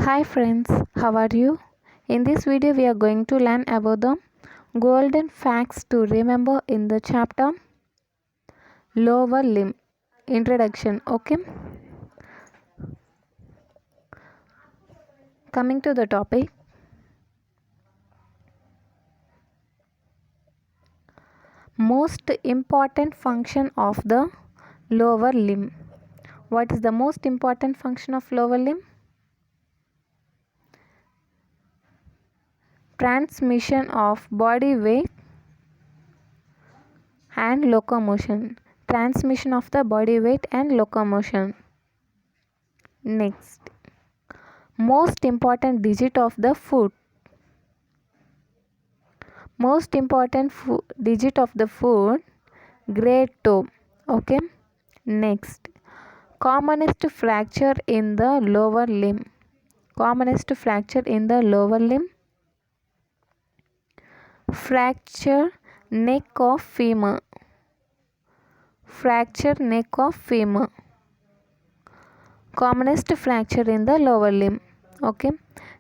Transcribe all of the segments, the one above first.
Hi friends, how are you? In this video we are going to learn about the golden facts to remember in the chapter lower limb introduction. Okay, coming to the topic, most important function of the lower limb. What is the most important function of lower limb? Transmission of body weight and locomotion. Transmission of the body weight and locomotion. Next, most important digit of the foot. Most important digit of the foot, great toe. Okay. Next, commonest fracture in the lower limb. Commonest fracture in the lower limb, fracture neck of femur. Fracture neck of femur, commonest fracture in the lower limb. Okay.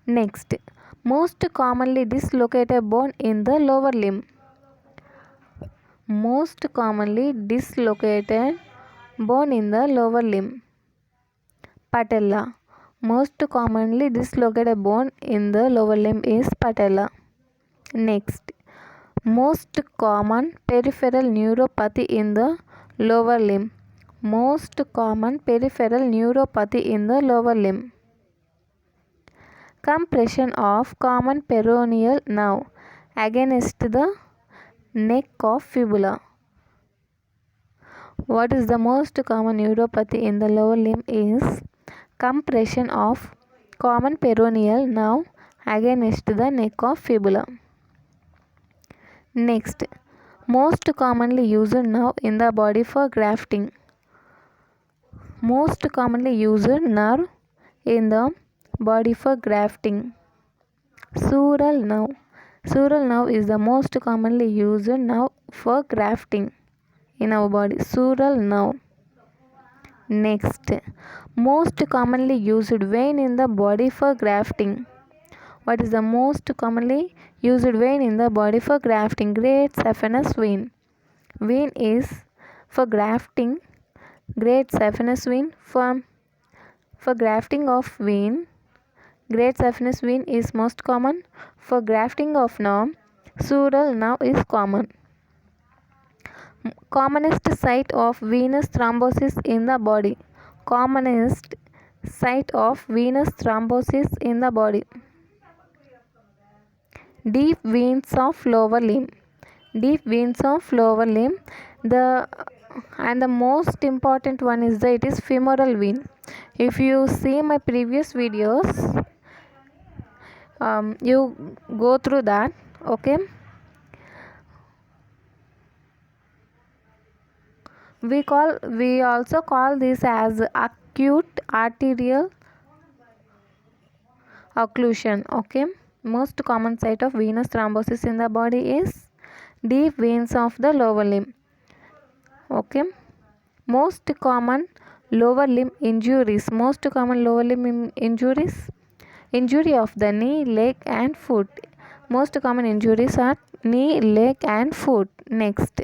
Next, most commonly dislocated bone in the lower limb. Most commonly dislocated bone in the lower limb, patella. Most commonly dislocated bone in the lower limb is patella. Next, most common peripheral neuropathy in the lower limb. Most common peripheral neuropathy in the lower limb, compression of common peroneal nerve against the neck of fibula. What is the most common neuropathy in the lower limb is compression of common peroneal nerve against the neck of fibula. Next, most commonly used nerve in the body for grafting. Most commonly used nerve in the body for grafting, sural nerve. Sural nerve is the most commonly used nerve for grafting in our body, sural nerve. Next, most commonly used vein in the body for grafting. What is the most commonly used vein in the body for grafting? Great saphenous vein. Vein is for grafting. Great saphenous vein for grafting of vein. Great saphenous vein is most common. For grafting of nerve, sural nerve is common. Commonest site of venous thrombosis in the body. Commonest site of venous thrombosis in the body, deep veins of lower limb. Deep veins of lower limb. The most important one is it is femoral vein. If you see my previous videos, you go through that. Okay. We also call this as acute arterial occlusion. Okay. Most common site of venous thrombosis in the body is deep veins of the lower limb. Okay. Most common lower limb injuries. Most common lower limb injuries. Injury of the knee, leg and foot. Most common injuries are knee, leg and foot. Next,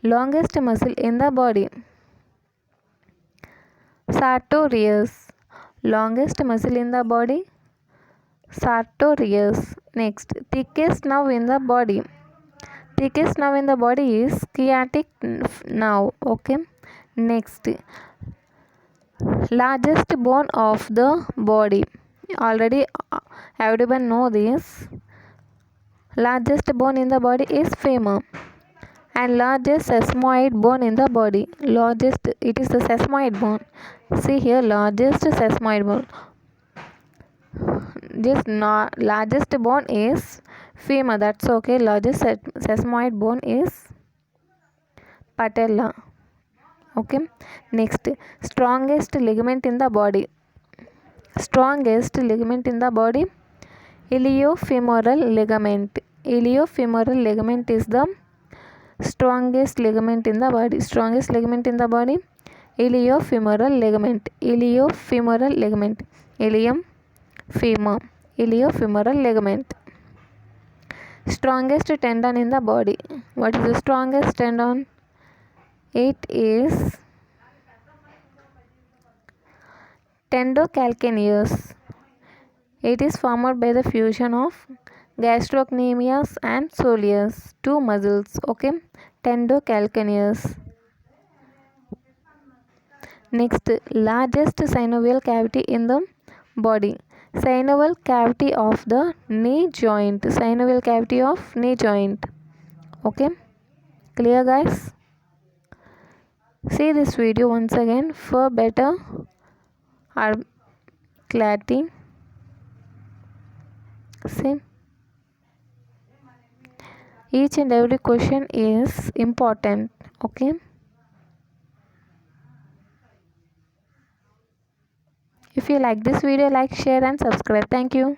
longest muscle in the body, sartorius. Longest muscle in the body, sartorius. Next, thickest nerve in the body. Thickest nerve in the body is sciatic nerve. Okay. Next, largest bone of the body. Already everyone know this. Largest bone in the body is femur, and largest sesamoid bone in the body. Largest, it is the sesamoid bone. See here, largest sesamoid bone. Largest bone is femur. That's okay. Largest sesamoid bone is patella. Okay. Next, strongest ligament in the body. Strongest ligament in the body, iliofemoral ligament. Iliofemoral ligament is the strongest ligament in the body. Strongest ligament in the body, iliofemoral ligament. Iliofemoral ligament. Ilium, Femur, iliofemoral ligament. Strongest tendon in the body. What is the strongest tendon? It is tendocalcaneus. It is formed by the fusion of gastrocnemius and soleus, two muscles. Okay, tendocalcaneus. Next, largest synovial cavity in the body. Synovial cavity of the knee joint. Synovial cavity of knee joint. Okay, clear guys? See this video once again for better clarity. See, each and every question is important. Okay, if you like this video, like, share and subscribe. Thank you.